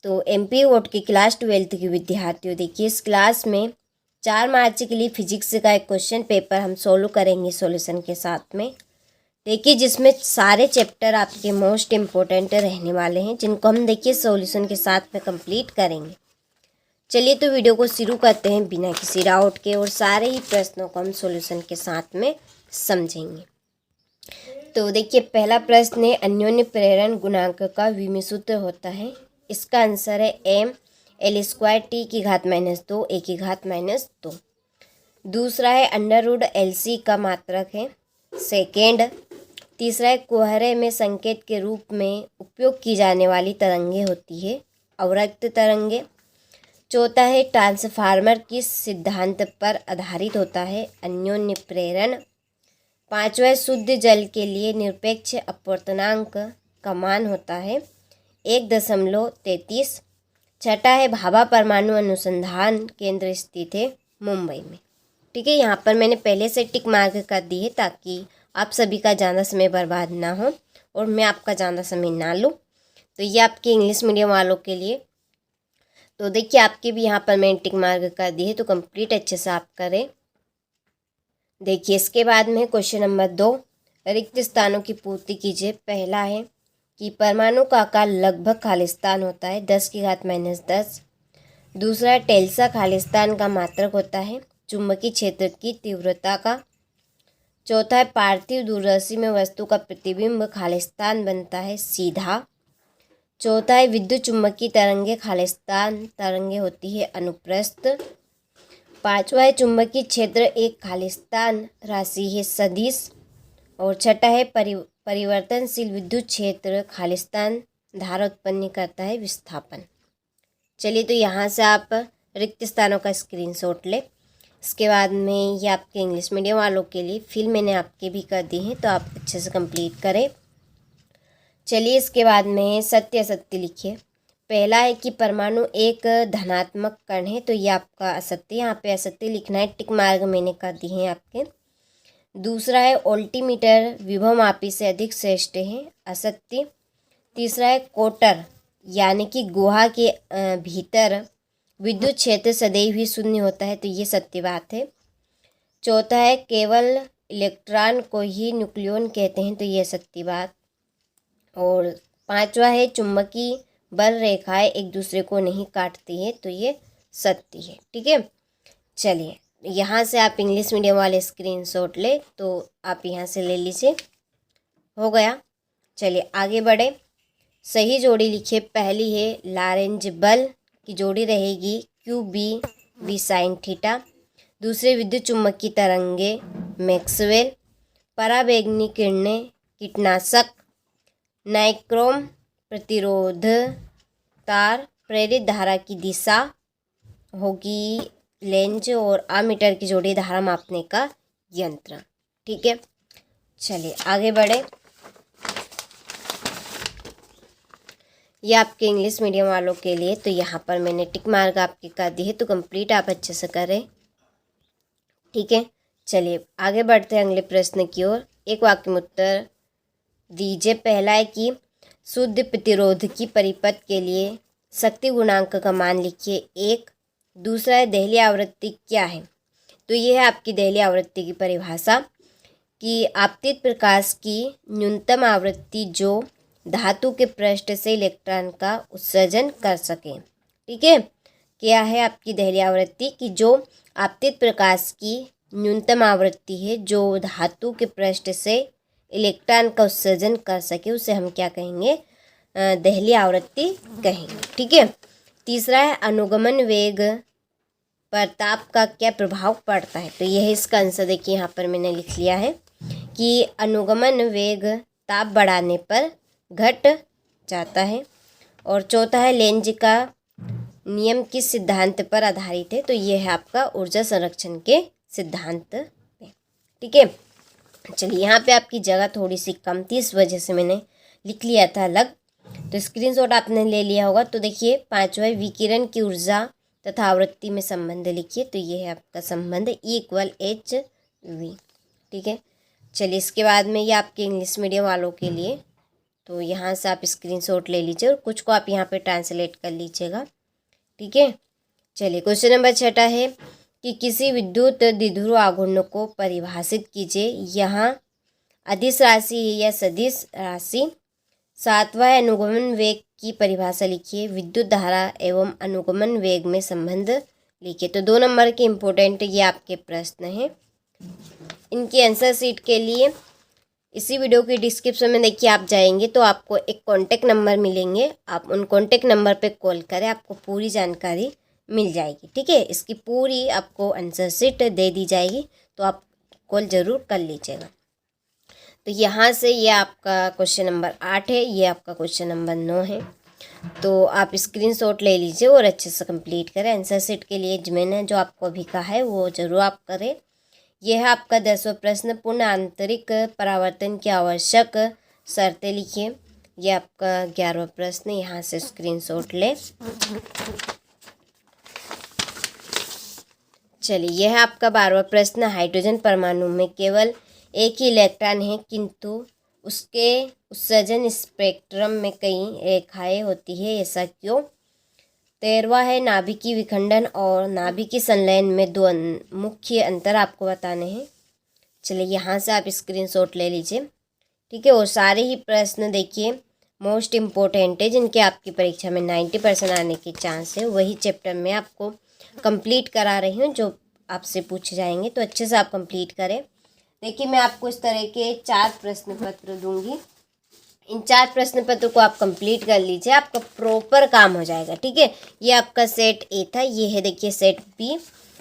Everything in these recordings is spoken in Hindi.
तो एमपी बोर्ड की क्लास 12th की विद्यार्थियों, देखिए इस क्लास में 4 मार्च के लिए फिजिक्स का एक क्वेश्चन पेपर हम सोल्व करेंगे सॉल्यूशन के साथ में। देखिए जिसमें सारे चैप्टर आपके मोस्ट इम्पोर्टेंट रहने वाले हैं, जिनको हम देखिए सॉल्यूशन के साथ में कंप्लीट करेंगे। चलिए तो वीडियो को शुरू करते हैं बिना किसी डाउट के, और सारे ही प्रश्नों को हम सॉल्यूशन के साथ में समझेंगे। तो देखिए पहला प्रश्न है, अन्योन्य प्रेरण गुणांक का विमीय सूत्र होता है। इसका आंसर है एम एल स्क्वायर टी की घात -2 ए की घात -2। दूसरा है अंडर रूट एल सी का मात्रक है। सेकेंड। तीसरा है कुहरे में संकेत के रूप में उपयोग की जाने वाली तरंगे होती है अवरक्त तरंगे। चौथा है ट्रांसफार्मर किस सिद्धांत पर आधारित होता है, अन्योन्य प्रेरण। पांचवा है शुद्ध जल के लिए निरपेक्ष अपवर्तनांक का मान होता है 1.33। छठा है भाभा परमाणु अनुसंधान केंद्र स्थित है मुंबई में। ठीक है, यहाँ पर मैंने पहले से टिक मार्क कर दी है ताकि आप सभी का ज़्यादा समय बर्बाद ना हो और मैं आपका ज़्यादा समय ना लूँ। तो ये आपके इंग्लिश मीडियम वालों के लिए। तो देखिए आपके भी यहाँ पर मैंने टिक मार्क कर दी है, तो कंप्लीट अच्छे से आप करें। देखिए इसके बाद में क्वेश्चन नंबर 2, रिक्त स्थानों की पूर्ति कीजिए। पहला है कि परमाणु का आकार लगभग खालिस्तान होता है 10 की घात -10। दूसरा टेल्सा खालिस्तान का मात्रक होता है चुंबकीय क्षेत्र की तीव्रता का। चौथा है पार्थिव दूरदर्शी में वस्तु का प्रतिबिंब खालिस्तान बनता है सीधा। चौथा है विद्युत चुंबकीय तरंगे खालिस्तान तरंगे होती है अनुप्रस्थ। पांचवा है चुंबकीय क्षेत्र एक खालिस्तान राशि है सदिश। और छठा है परिवर्तनशील विद्युत क्षेत्र खालिस्तान धारा उत्पन्न करता है विस्थापन। चलिए तो यहाँ से आप रिक्त स्थानों का स्क्रीनशॉट ले। इसके बाद में ये आपके इंग्लिश मीडियम वालों के लिए फिल मैंने आपके भी कर दी है, तो आप अच्छे से कंप्लीट करें। चलिए इसके बाद में सत्य असत्य लिखिए। पहला है कि परमाणु एक धनात्मक कण है, तो ये आपका असत्य, यहाँ पे असत्य लिखना है, टिक मार्क मैंने कर दी है आपके। दूसरा है ओल्टीमीटर विभवमापी से अधिक श्रेष्ठ है, असत्य। तीसरा है कोटर यानी कि गुहा के भीतर विद्युत क्षेत्र सदैव ही शून्य होता है, तो ये सत्य बात है। चौथा है केवल इलेक्ट्रॉन को ही न्यूक्लियन कहते हैं, तो ये सत्य बात। और पांचवा है चुंबकीय बल रेखाएं एक दूसरे को नहीं काटती है, तो ये सत्य है। ठीक है, चलिए यहाँ से आप इंग्लिश मीडियम वाले स्क्रीनशॉट ले, तो आप यहाँ से ले लीजिए। हो गया, चलिए आगे बढ़े। सही जोड़ी लिखिए। पहली है लॉरेंज बल की जोड़ी रहेगी QB sin थीटा। दूसरे विद्युत चुम्बकीय तरंगे मैक्सवेल। पराबैंगनी किरणें कीटनाशक। नाइक्रोम प्रतिरोध तार। प्रेरित धारा की दिशा होगी लेंज। और अमीटर की जोड़ी धारा मापने का यंत्र। ठीक है, चलिए आगे बढ़े। ये आपके इंग्लिश मीडियम वालों के लिए, तो यहाँ पर मैंने टिक मार्क आपकी कर दी है, तो कंप्लीट आप अच्छे से करें। ठीक है, चलिए आगे बढ़ते हैं अगले प्रश्न की ओर। एक वाक्य में उत्तर दीजिए। पहला है कि शुद्ध प्रतिरोध की परिपथ के लिए शक्ति गुणांक का मान लिखिए 1। दूसरा है दहलीय आवृत्ति क्या है, तो ये है आपकी दहलीय आवृत्ति की परिभाषा कि आपतित प्रकाश की न्यूनतम आवृत्ति जो धातु के पृष्ठ से इलेक्ट्रॉन का उत्सर्जन कर सके। ठीक है, क्या है आपकी दहलीय आवृत्ति कि जो आपतित प्रकाश की न्यूनतम आवृत्ति है जो धातु के पृष्ठ से इलेक्ट्रॉन का उत्सर्जन कर सके, उसे हम क्या कहेंगे, दहलीय आवृत्ति कहेंगे। ठीक है। तीसरा है अनुगमन वेग पर ताप का क्या प्रभाव पड़ता है, तो यह इसका आंसर देखिए यहाँ पर मैंने लिख लिया है कि अनुगमन वेग ताप बढ़ाने पर घट जाता है। और चौथा है लेंज का नियम किस सिद्धांत पर आधारित है, तो ये है आपका ऊर्जा संरक्षण के सिद्धांत पे। ठीक है, चलिए यहाँ पे आपकी जगह थोड़ी सी कम थी, इस वजह से मैंने लिख लिया था अलग, तो स्क्रीनशॉट आपने ले लिया होगा। तो देखिए पांचवा विकिरण की ऊर्जा तथा आवृत्ति में संबंध लिखिए, तो ये है आपका संबंध E = hv। ठीक है, चलिए इसके बाद में ये आपके इंग्लिश मीडियम वालों के लिए, तो यहाँ से आप स्क्रीनशॉट ले लीजिए और कुछ को आप यहाँ पे ट्रांसलेट कर लीजिएगा। ठीक है, चलिए क्वेश्चन नंबर 6 है कि किसी विद्युत द्विध्रुव आघूर्ण को परिभाषित कीजिए। यहाँ अदिश राशि है या सदिश राशि। 7वां अनुगमन वेग की परिभाषा लिखिए। विद्युत धारा एवं अनुगमन वेग में संबंध लिखिए। तो 2 नंबर के इम्पोर्टेंट ये आपके प्रश्न हैं। इनकी आंसर शीट के लिए इसी वीडियो की डिस्क्रिप्शन में देखिए, आप जाएंगे तो आपको एक कॉन्टेक्ट नंबर मिलेंगे। आप उन कॉन्टेक्ट नंबर पे कॉल करें, आपको पूरी जानकारी मिल जाएगी। ठीक है, इसकी पूरी आपको आंसर शीट दे दी जाएगी, तो आप कॉल ज़रूर कर लीजिएगा। तो यहाँ से ये आपका क्वेश्चन नंबर 8 है, ये आपका क्वेश्चन नंबर 9 है। तो आप स्क्रीनशॉट ले लीजिए और अच्छे से कंप्लीट करें। आंसर शीट के लिए मैंने जो आपको अभी कहा है वो ज़रूर आप करें। यह है आपका 10वां प्रश्न। पूर्ण आंतरिक परावर्तन की आवश्यक शर्तें लिखिए। यह आपका 11वां प्रश्न, यहाँ से स्क्रीनशॉट ले। चलिए, यह है आपका 12वां प्रश्न। हाइड्रोजन परमाणु में केवल एक ही इलेक्ट्रॉन है, किंतु उसके उत्सर्जन स्पेक्ट्रम में कई रेखाएं होती है, ऐसा क्यों? 13वां है नाभिकीय विखंडन और नाभिकीय संलयन में 2 मुख्य अंतर आपको बताने हैं। चलिए, यहाँ से आप स्क्रीनशॉट ले लीजिए। ठीक है, और सारे ही प्रश्न देखिए मोस्ट इम्पोर्टेंट है, जिनके आपकी परीक्षा में 90% आने के चांस है। वही चैप्टर में आपको कंप्लीट करा रही हूँ जो आपसे पूछे जाएंगे, तो अच्छे से आप कंप्लीट करें। देखिए, मैं आपको इस तरह के 4 प्रश्न पत्र दूंगी। इन 4 प्रश्न पत्र को आप कंप्लीट कर लीजिए, आपका प्रॉपर काम हो जाएगा। ठीक है, ये आपका सेट ए था, ये है देखिए सेट बी,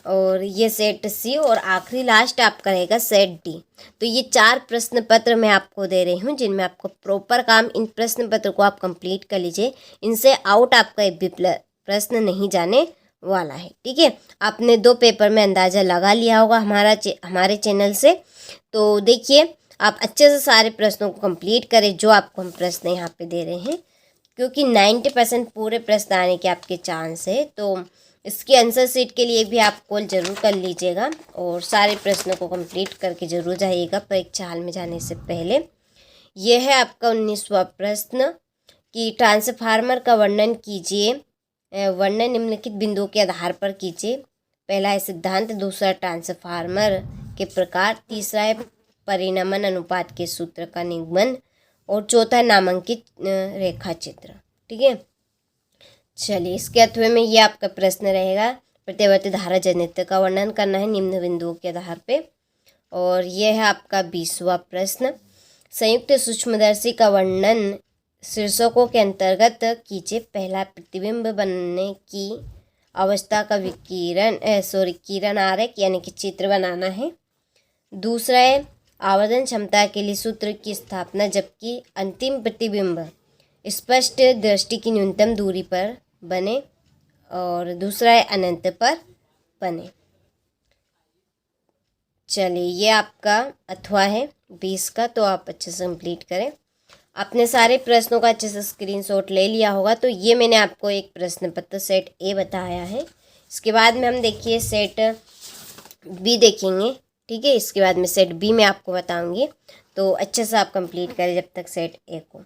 और ये सेट सी, और आखिरी लास्ट आपका रहेगा सेट डी। तो ये 4 प्रश्न पत्र मैं आपको दे रही हूँ, जिनमें आपको प्रॉपर काम, इन प्रश्न पत्र को आप कंप्लीट कर लीजिए। इनसे आउट आपका एक भी प्रश्न नहीं जाने वाला है। ठीक है, आपने 2 पेपर में अंदाज़ा लगा लिया होगा हमारे चैनल से। तो देखिए, आप अच्छे से सारे प्रश्नों को कंप्लीट करें जो आपको हम प्रश्न यहाँ पे दे रहे हैं, क्योंकि 90% पूरे प्रश्न आने के आपके चांस है। तो इसकी आंसर शीट के लिए भी आप कॉल ज़रूर कर लीजिएगा और सारे प्रश्नों को कंप्लीट करके ज़रूर जाइएगा परीक्षा हाल में जाने से पहले। यह है आपका 19वां प्रश्न कि ट्रांसफार्मर का वर्णन कीजिए। वर्णन निम्नलिखित बिंदुओं के आधार पर कीजिए। पहला है सिद्धांत, दूसरा ट्रांसफार्मर के प्रकार, तीसरा है परिणमन अनुपात के सूत्र का निगमन, और चौथा नामांकित रेखा चित्र। ठीक है, चलिए इसके अथवे में ये आपका प्रश्न रहेगा। प्रत्यावर्ती धारा जनित्र का वर्णन करना है निम्न बिंदुओं के आधार पे। और यह है आपका 20वां प्रश्न। संयुक्त सूक्ष्मदर्शी का वर्णन शीर्षकों के अंतर्गत कीजिए। पहला प्रतिबिंब बनने की अवस्था का किरण आरेख यानी कि चित्र बनाना है। दूसरा है आवर्धन क्षमता के लिए सूत्र की स्थापना, जबकि अंतिम प्रतिबिंब स्पष्ट दृष्टि की न्यूनतम दूरी पर बने, और दूसरा है अनंत पर बने। चलिए, ये आपका अथवा है 20 का, तो आप अच्छे से कंप्लीट करें। आपने सारे प्रश्नों का अच्छे से स्क्रीनशॉट ले लिया होगा। तो ये मैंने आपको एक प्रश्न पत्र सेट ए बताया है। इसके बाद में हम देखिए सेट बी देखेंगे। ठीक है, इसके बाद में सेट बी में आपको बताऊंगी। तो अच्छे से आप कंप्लीट करें जब तक सेट ए को।